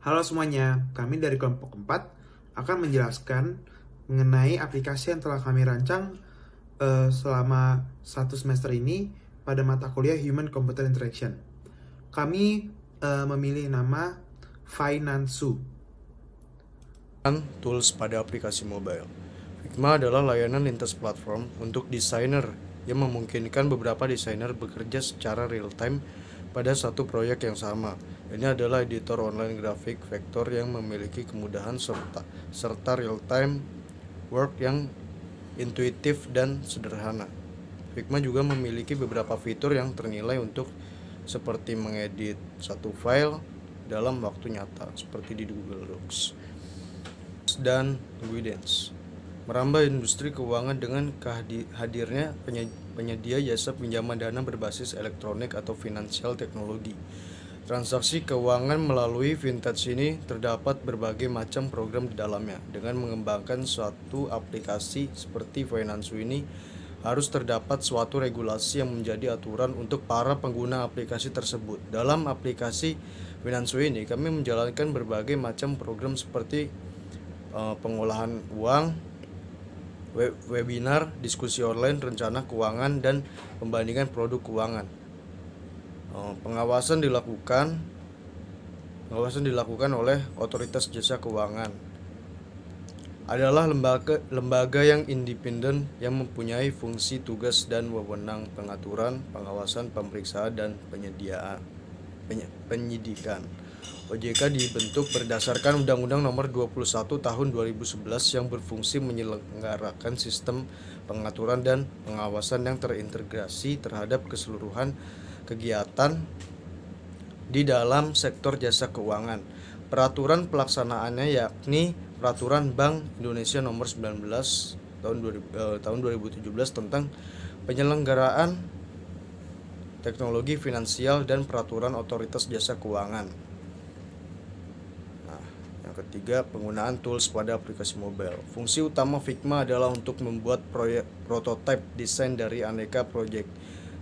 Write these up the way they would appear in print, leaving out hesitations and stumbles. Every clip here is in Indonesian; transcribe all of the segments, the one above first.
Halo semuanya, kami dari kelompok 4 akan menjelaskan mengenai aplikasi yang telah kami rancang selama satu semester ini pada mata kuliah Human Computer Interaction. Kami memilih nama Finansu. Tools pada aplikasi mobile. Figma adalah layanan lintas platform untuk desainer yang memungkinkan beberapa desainer bekerja secara real-time pada satu proyek yang sama. Ini adalah editor online grafik vektor yang memiliki kemudahan serta real-time work yang intuitif dan sederhana. Figma juga memiliki beberapa fitur yang ternilai untuk seperti mengedit satu file dalam waktu nyata seperti di Google Docs dan Guidance. Merambah industri keuangan dengan hadirnya penyedia jasa pinjaman dana berbasis elektronik atau financial teknologi. Transaksi keuangan melalui Vintage ini terdapat berbagai macam program di dalamnya. Dengan mengembangkan suatu aplikasi seperti Finansu ini, harus terdapat suatu regulasi yang menjadi aturan untuk para pengguna aplikasi tersebut. Dalam aplikasi Finansu ini, kami menjalankan berbagai macam program seperti pengolahan uang, webinar, diskusi online, rencana keuangan, dan pembandingan produk keuangan. Pengawasan dilakukan oleh otoritas jasa keuangan. Adalah lembaga yang independen yang mempunyai fungsi, tugas, dan wewenang pengaturan, pengawasan, pemeriksaan, dan penyidikan. OJK dibentuk berdasarkan Undang-Undang Nomor 21 Tahun 2011 yang berfungsi menyelenggarakan sistem pengaturan dan pengawasan yang terintegrasi terhadap keseluruhan kegiatan di dalam sektor jasa keuangan. Peraturan pelaksanaannya yakni Peraturan Bank Indonesia Nomor 19 tahun 2017 tentang penyelenggaraan teknologi finansial dan peraturan otoritas jasa keuangan. Ketiga, penggunaan tools pada aplikasi mobile. Fungsi utama Figma adalah untuk membuat prototipe desain dari aneka proyek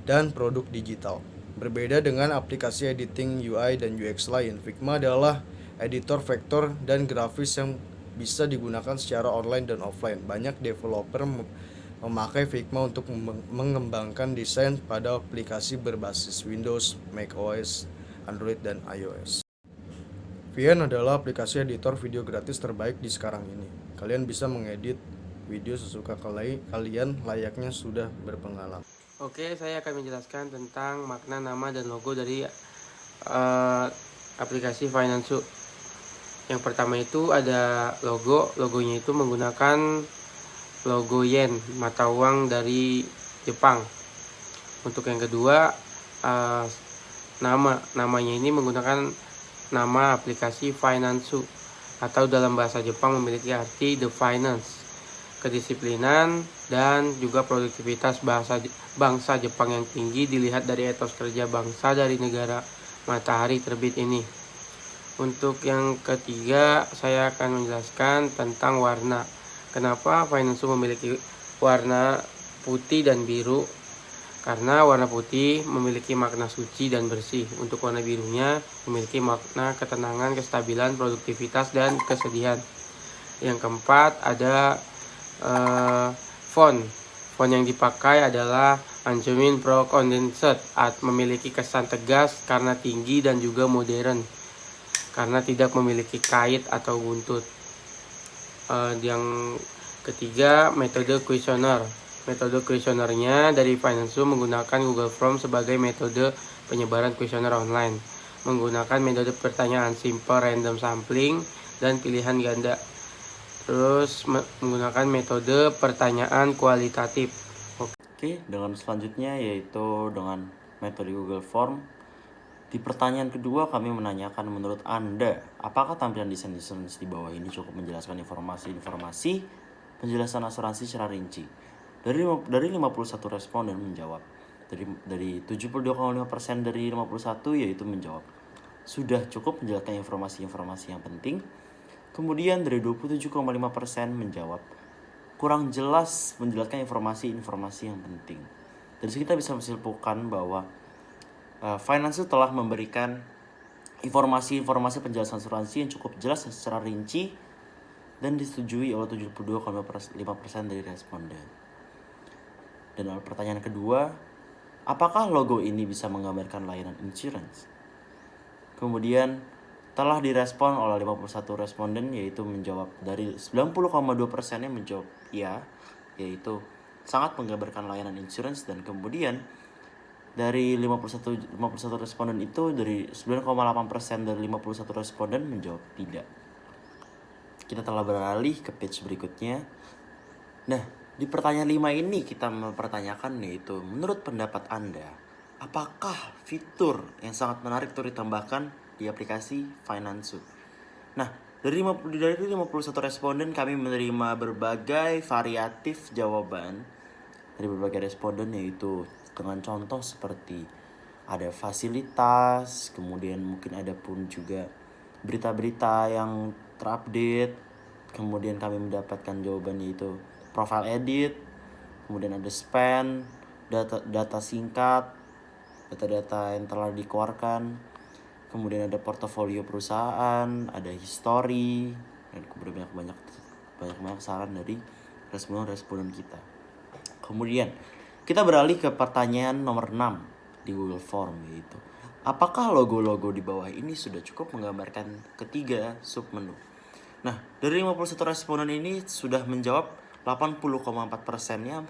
dan produk digital. Berbeda dengan aplikasi editing UI dan UX lain, Figma adalah editor vektor dan grafis yang bisa digunakan secara online dan offline. Banyak developer memakai Figma untuk mengembangkan desain pada aplikasi berbasis Windows, macOS, Android, dan iOS. Vian adalah aplikasi editor video gratis terbaik di sekarang ini. Kalian bisa mengedit video sesuka kalian layaknya sudah berpengalaman. Oke, saya akan menjelaskan tentang makna nama dan logo dari aplikasi Finansu. Yang pertama itu ada logonya itu menggunakan logo yen, mata uang dari Jepang. Untuk yang kedua, namanya ini menggunakan nama aplikasi Finansu atau dalam bahasa Jepang memiliki arti the finance, kedisiplinan, dan juga produktivitas bangsa Jepang yang tinggi dilihat dari etos kerja bangsa dari negara matahari terbit ini. Untuk yang ketiga, saya akan menjelaskan tentang warna. Kenapa Finansu memiliki warna putih dan biru? Karena warna putih memiliki makna suci dan bersih. Untuk warna birunya memiliki makna ketenangan, kestabilan, produktivitas, dan kesedihan. Yang keempat ada font. Font yang dipakai adalah Anjumin Pro Condensed, memiliki kesan tegas karena tinggi dan juga modern, karena tidak memiliki kait atau buntut. Yang ketiga, metode kuesioner. Metode kuesionernya dari Finansu menggunakan Google Form sebagai metode penyebaran kuesioner online, menggunakan metode pertanyaan simple, random sampling, dan pilihan ganda. Terus menggunakan metode pertanyaan kualitatif. Oke, dengan selanjutnya yaitu dengan metode Google Form. Di pertanyaan kedua kami menanyakan, menurut Anda, apakah tampilan desain di bawah ini cukup menjelaskan informasi penjelasan asuransi secara rinci? Dari 51 responden menjawab. Dari 72,5% dari 51 yaitu menjawab sudah cukup menjelaskan informasi-informasi yang penting. Kemudian dari 27,5% menjawab kurang jelas menjelaskan informasi-informasi yang penting. Dari sini kita bisa menyimpulkan bahwa Finansu telah memberikan informasi-informasi penjelasan asuransi yang cukup jelas dan secara rinci dan disetujui oleh 72,5% dari responden. Dan pertanyaan kedua, apakah logo ini bisa menggambarkan layanan insurance? Kemudian telah direspon oleh 51 responden, yaitu menjawab dari 90,2% yang menjawab ya, yaitu sangat menggambarkan layanan insurance. Dan kemudian dari 51 responden itu, dari 9,8% dari 51 responden menjawab tidak. Kita telah beralih ke page berikutnya. Nah, di pertanyaan 5 ini kita mempertanyakan, yaitu menurut pendapat Anda, apakah fitur yang sangat menarik untuk ditambahkan di aplikasi Finansu? Nah, dari 51 responden kami menerima berbagai variatif jawaban dari berbagai responden, yaitu dengan contoh seperti ada fasilitas, kemudian mungkin ada pun juga berita-berita yang terupdate. Kemudian kami mendapatkan jawaban yaitu profile edit, kemudian ada spend, data singkat, data-data yang telah dikeluarkan, kemudian ada portofolio perusahaan, ada history, dan kemudian banyak saran dari responden kita. Kemudian kita beralih ke pertanyaan nomor 6 di Google Form, yaitu apakah logo-logo di bawah ini sudah cukup menggambarkan ketiga submenu? Nah, dari 51 responden ini sudah menjawab 80,4%-nya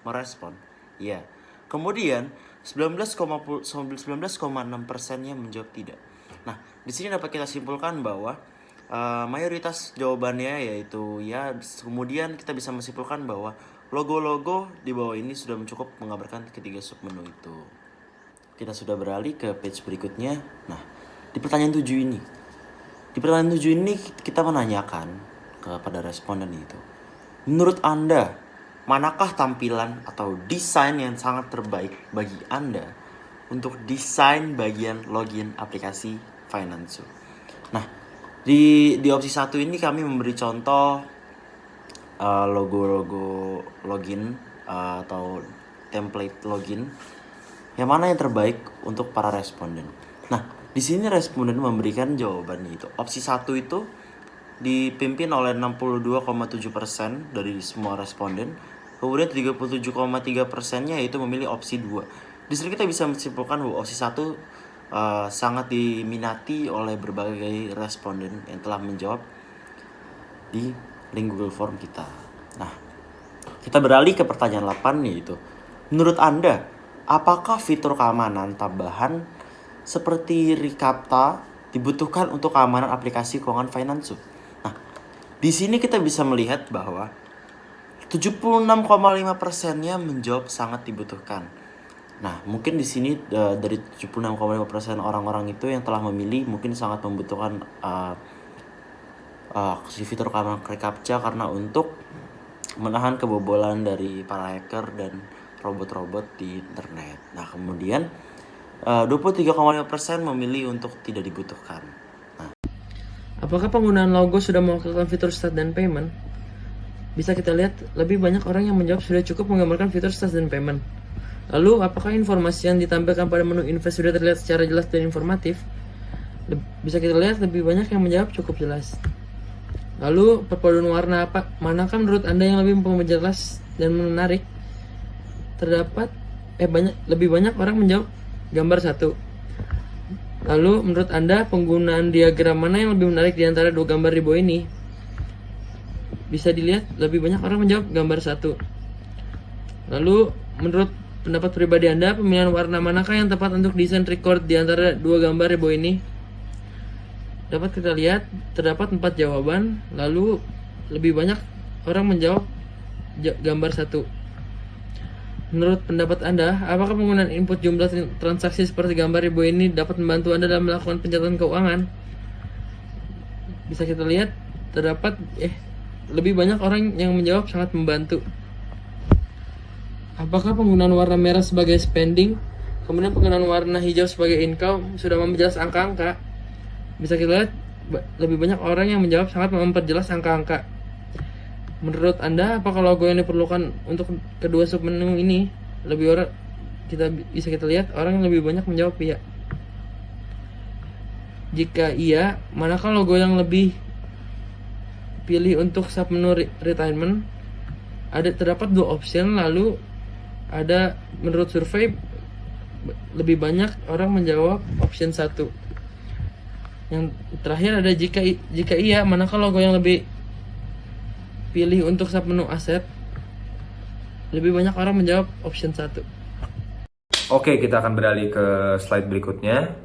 merespon ya. Kemudian 19,6%-nya menjawab tidak. Nah, di sini dapat kita simpulkan bahwa mayoritas jawabannya yaitu ya. Kemudian kita bisa menyimpulkan bahwa logo-logo di bawah ini sudah cukup menggambarkan ketiga submenu itu. Kita sudah beralih ke page berikutnya. Nah, di pertanyaan 7 ini. Di pertanyaan 7 ini kita menanyakan kepada responden itu, menurut Anda, manakah tampilan atau desain yang sangat terbaik bagi Anda untuk desain bagian login aplikasi Finansu? Nah, di opsi 1 ini kami memberi contoh logo-logo login atau template login yang mana yang terbaik untuk para responden. Nah, di sini responden memberikan jawaban itu. Opsi 1 itu dipimpin oleh 62,7% dari semua responden. Kemudian 37,3%-nya yaitu memilih opsi 2. Di sini kita bisa menyimpulkan bahwa opsi 1 sangat diminati oleh berbagai responden yang telah menjawab di link Google Form kita. Nah, kita beralih ke pertanyaan 8, yaitu menurut Anda, apakah fitur keamanan tambahan seperti Recaptcha dibutuhkan untuk keamanan aplikasi keuangan Finansu? Nah, di sini kita bisa melihat bahwa 76,5%-nya menjawab sangat dibutuhkan. Nah, mungkin di sini dari 76,5% orang-orang itu yang telah memilih mungkin sangat membutuhkan fitur keamanan Recaptcha karena untuk menahan kebobolan dari para hacker dan robot-robot di internet. Nah, kemudian 23,5% memilih untuk tidak dibutuhkan. Nah, apakah penggunaan logo sudah melakukan fitur start dan payment? Bisa kita lihat lebih banyak orang yang menjawab sudah cukup menggambarkan fitur start dan payment. Lalu, apakah informasi yang ditampilkan pada menu invest sudah terlihat secara jelas dan informatif? Bisa kita lihat lebih banyak yang menjawab cukup jelas. Lalu, perpaduan warna apa? Manakah menurut Anda yang lebih memperjelas dan menarik? Lebih banyak orang menjawab gambar 1. Lalu, menurut Anda penggunaan diagram mana yang lebih menarik di antara dua gambar di bawah ini? Bisa dilihat lebih banyak orang menjawab gambar 1. Lalu, menurut pendapat pribadi Anda, pemilihan warna manakah yang tepat untuk desain record di antara dua gambar di bawah ini? Dapat kita lihat terdapat 4 jawaban. Lalu lebih banyak orang menjawab gambar 1. Menurut pendapat Anda, apakah penggunaan input jumlah transaksi seperti gambar di bawah ini dapat membantu Anda dalam melakukan pencatatan keuangan? Bisa kita lihat terdapat lebih banyak orang yang menjawab sangat membantu. Apakah penggunaan warna merah sebagai spending, kemudian penggunaan warna hijau sebagai income sudah memperjelas angka-angka? Bisa kita lihat lebih banyak orang yang menjawab sangat memperjelas angka-angka. Menurut Anda, apakah logo yang diperlukan untuk kedua submenu ini? Bisa kita lihat orang yang lebih banyak menjawab iya. Jika iya, manakah logo yang lebih pilih untuk submenu retirement? Terdapat 2 option, lalu ada menurut survei lebih banyak orang menjawab option 1. Yang terakhir ada jika iya, manakah logo yang lebih pilih untuk submenu aset? Lebih banyak orang menjawab option 1. Oke, kita akan beralih ke slide berikutnya.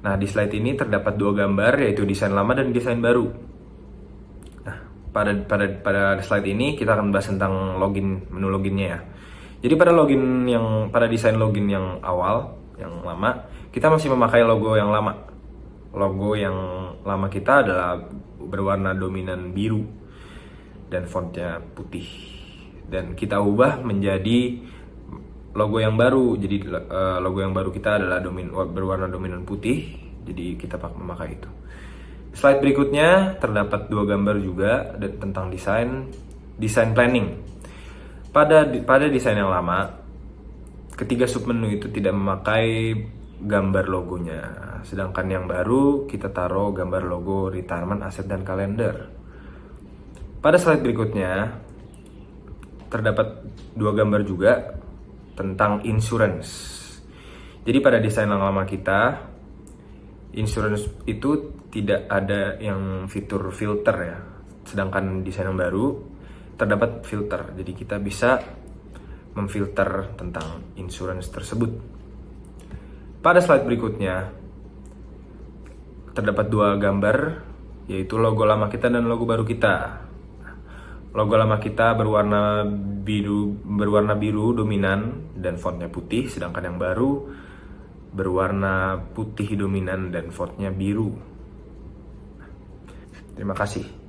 Nah, di slide ini terdapat 2 gambar, yaitu desain lama dan desain baru. Nah, pada slide ini kita akan bahas tentang menu loginnya ya. Jadi pada desain login yang awal, yang lama, kita masih memakai logo yang lama. Logo yang lama kita adalah berwarna dominan biru dan fontnya putih. Dan kita ubah menjadi logo yang baru. Jadi logo yang baru kita adalah berwarna dominan putih. Jadi kita memakai itu. Slide berikutnya terdapat 2 gambar juga tentang desain planning. Pada desain yang lama, ketiga submenu itu tidak memakai gambar logonya. Sedangkan yang baru kita taruh gambar logo retirement, aset, dan kalender. Pada slide berikutnya terdapat 2 gambar juga tentang insurance. Jadi pada desain yang lama kita, insurance itu tidak ada yang fitur filter ya. Sedangkan desain yang baru terdapat filter. Jadi kita bisa memfilter tentang insurance tersebut. Pada slide berikutnya terdapat 2 gambar, yaitu logo lama kita dan logo baru kita. Logo lama kita berwarna biru dominan dan fontnya putih, sedangkan yang baru berwarna putih dominan dan fontnya biru. Terima kasih.